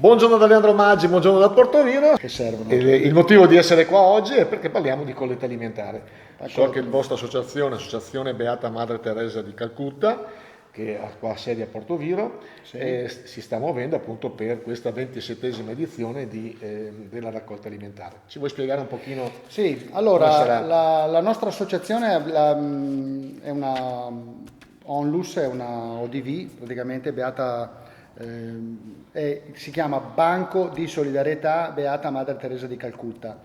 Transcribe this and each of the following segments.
Buongiorno da Leandro Maggi, buongiorno da Portoviro. Che servono. Il motivo di essere qua oggi è perché parliamo di colletta alimentare. So che la vostra associazione Beata Madre Teresa di Calcutta, che ha qua sede a Portoviro, si sta muovendo appunto per questa 27esima edizione della raccolta alimentare. Ci vuoi spiegare un pochino? Sì, allora la nostra associazione è una ONLUS, è una ODV, praticamente Beata, si chiama Banco di Solidarietà Beata Madre Teresa di Calcutta.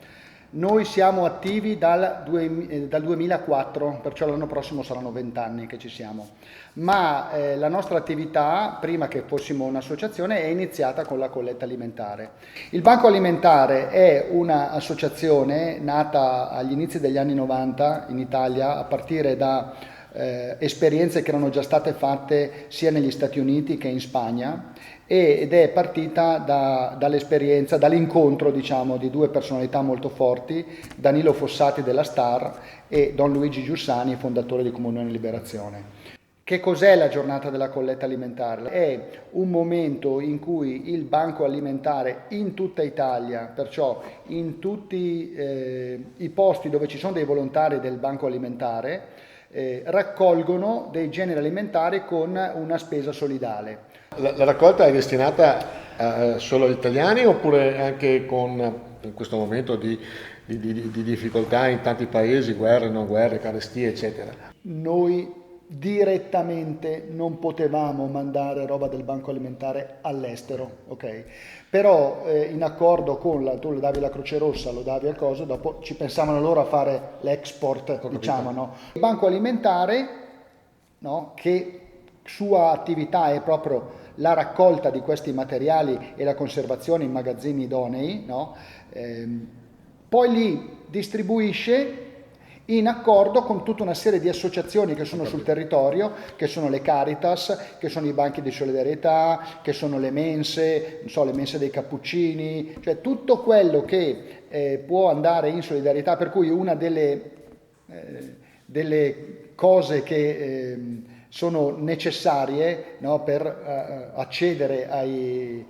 Noi siamo attivi dal 2004, perciò l'anno prossimo saranno 20 anni che ci siamo, ma la nostra attività, prima che fossimo un'associazione, è iniziata con la colletta alimentare. Il Banco Alimentare è un'associazione nata agli inizi degli anni 90 in Italia, a partire da esperienze che erano già state fatte sia negli Stati Uniti che in Spagna, ed è partita dall'esperienza, dall'incontro diciamo di due personalità molto forti, Danilo Fossati della Star e Don Luigi Giussani, fondatore di Comunione e Liberazione. Che cos'è la giornata della colletta alimentare? È un momento in cui il Banco Alimentare in tutta Italia, perciò in tutti i posti dove ci sono dei volontari del Banco Alimentare, raccolgono dei generi alimentari con una spesa solidale. La raccolta è destinata solo agli italiani oppure anche in questo momento di difficoltà in tanti paesi, guerre, non guerre, carestie, eccetera? Noi direttamente non potevamo mandare roba del Banco Alimentare all'estero, ok? Però in accordo con tu le davi la Croce Rossa, lo davi al coso, dopo ci pensavano loro a fare l'export, diciamo, no? Il Banco Alimentare, no, che sua attività è proprio la raccolta di questi materiali e la conservazione in magazzini idonei, no? Poi li distribuisce in accordo con tutta una serie di associazioni che sono sul territorio, che sono le Caritas, che sono i banchi di solidarietà, che sono le mense, non so, le mense dei cappuccini, cioè tutto quello che può andare in solidarietà, per cui una delle cose che sono necessarie, no, per accedere ai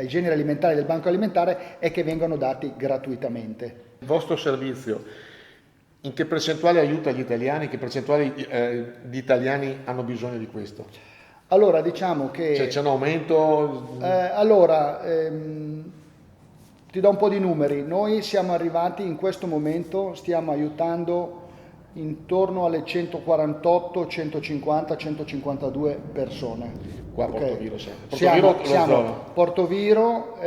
generi alimentari del Banco Alimentare è che vengano dati gratuitamente. Il vostro servizio in che percentuale aiuta gli italiani? Che percentuale di italiani hanno bisogno di questo? Allora, diciamo che... Cioè, c'è un aumento? Ti do un po' di numeri. Noi siamo arrivati in questo momento, stiamo aiutando intorno alle 148, 150, 152 persone. Qua a Okay. Portoviro Siamo Portoviro,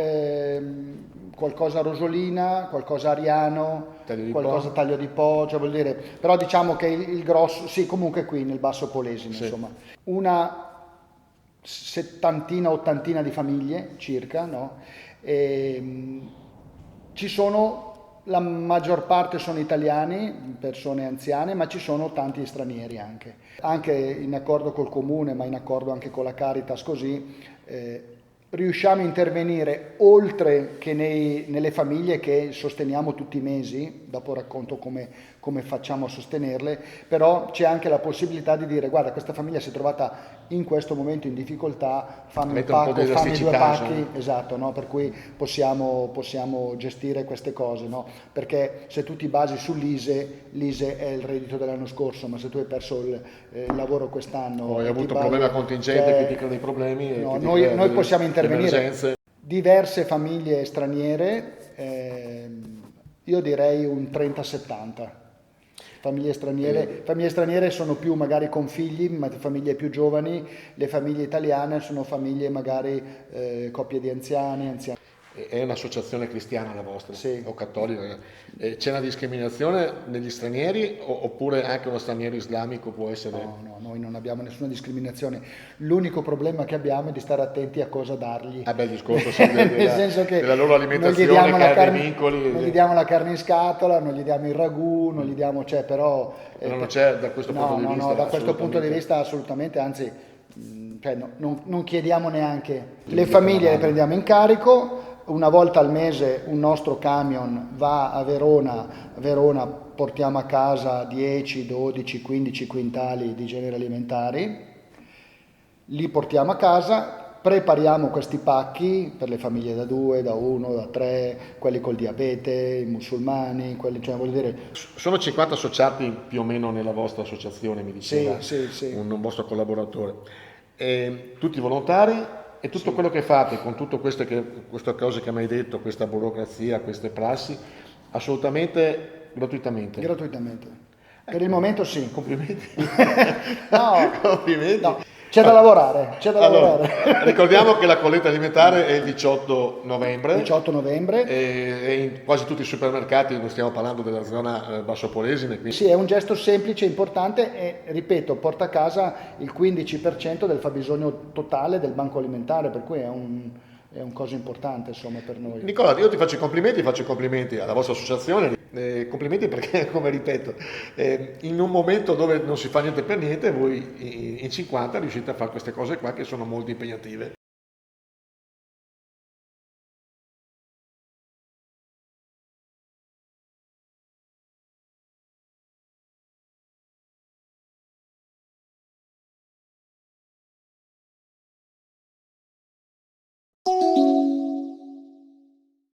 qualcosa a Rosolina, qualcosa a Ariano, qualcosa a Taglio di Po, cioè vuol dire, però diciamo che il grosso, sì, comunque qui nel Basso Polesine, sì. Insomma, una settantina, ottantina di famiglie circa, no? Ci sono, la maggior parte sono italiani, persone anziane, ma ci sono tanti stranieri anche in accordo col comune, ma in accordo anche con la Caritas, così riusciamo a intervenire oltre che nelle famiglie che sosteniamo tutti i mesi, dopo racconto come facciamo a sostenerle, però c'è anche la possibilità di dire guarda, questa famiglia si è trovata in questo momento in difficoltà, fammi un pacco, fammi due pacchi, esatto, no? Per cui possiamo gestire queste cose, no? Perché se tu ti basi l'ISE è il reddito dell'anno scorso, ma se tu hai perso il lavoro quest'anno... Poi hai avuto un problema contingente che ti crea dei problemi... No, noi possiamo intervenire. Diverse famiglie straniere, io direi un 30-70. Famiglie straniere sono più magari con figli, ma famiglie più giovani, le famiglie italiane sono famiglie magari coppie di anziani. È un'associazione cristiana la vostra? Sì. O cattolica? C'è una discriminazione negli stranieri oppure anche uno straniero islamico può essere? No, noi non abbiamo nessuna discriminazione. L'unico problema che abbiamo è di stare attenti a cosa dargli. Il discorso Nel senso che della loro alimentazione, carne, vincoli. Non gli diamo la carne in scatola, non gli diamo il ragù, non gli diamo, cioè però... non c'è da questo punto di vista? No, da questo punto di vista assolutamente, anzi, cioè, non chiediamo neanche. Le famiglie le prendiamo in carico. Una volta al mese un nostro camion va a Verona portiamo a casa 10, 12, 15 quintali di generi alimentari, li portiamo a casa, prepariamo questi pacchi per le famiglie da 2, da 1, da 3, quelli col diabete, i musulmani, quelli, cioè voglio dire... Sono 50 associati più o meno nella vostra associazione, mi diceva sì. un vostro collaboratore. Tutti volontari, e tutto quello che fate con tutte queste cose che mi hai detto, questa burocrazia, queste prassi, assolutamente gratuitamente. Gratuitamente. Per il momento sì. Complimenti. No, Complimenti. no. C'è da lavorare, Allora, ricordiamo che la colletta alimentare è il 18 novembre. 18 novembre. E in quasi tutti i supermercati, non stiamo parlando della zona Basso Polesine. Quindi... Sì, è un gesto semplice, importante e, ripeto, porta a casa il 15% del fabbisogno totale del banco alimentare, per cui è un cosa importante, insomma, per noi. Nicola, io ti faccio i complimenti alla vostra associazione, complimenti perché, come ripeto, in un momento dove non si fa niente per niente, voi in 50 riuscite a fare queste cose qua che sono molto impegnative.